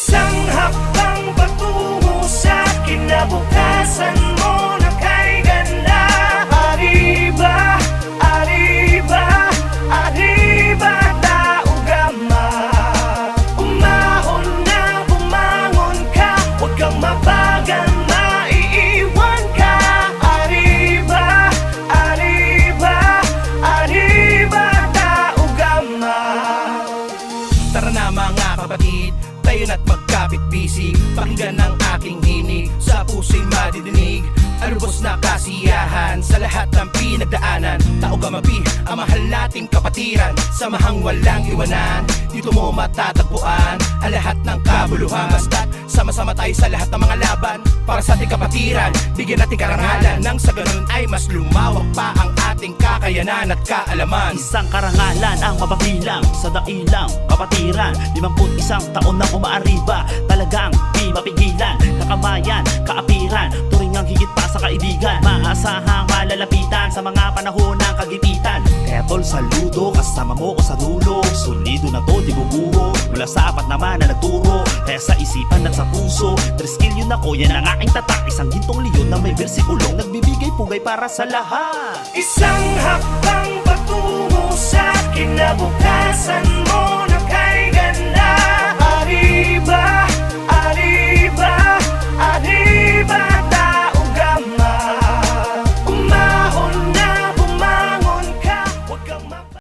Isang hakbang patungo sa kinabukasan mo na kay ganda. Arriba, arriba, arriba tao gama. Umahon na bumangon ka, huwag kang mabagal, maiiwan ka. Arriba, arriba, arriba tao gama. Tara na mga kapatid, tayo na't magkapit-bisig. Pakinggan ang aking hinig, sa puso'y madidinig. Alubos na kasiyahan sa lahat ng pinagdaanan. Tao Gamapi, ang mahal nating kapatiran. Samahang walang iwanan, dito mo matatagpuan ang lahat ng kabuluhan. Basta't sama-sama tayo sa lahat ng mga laban para sa ating kapatiran. Bigyan natin karangalan, nang sa ganun ay mas lumawak pa ang ating kakayanan at kaalaman. Isang karangalan ang mapabilang sa dailang kapatiran. 51 taon nang umaariba, talagang di mapigilan. Kakamayan, kaapiran, turingang higit pa sa kaibigan. Maasahang malalapitan sa mga panahon ng kagipitan. Kaya tol, saludo, kasama mo ko sa dulo. Solido na to, di bubuho, mula sa apat naman na nagturo. Kaya sa isipan at sa puso, 3 skill yun ako, yan ang aking tatak. Isang gintong leon na may bersikulong nagbibigay pugay para sa lahat. Isang hakbang patungo sa kinabukasan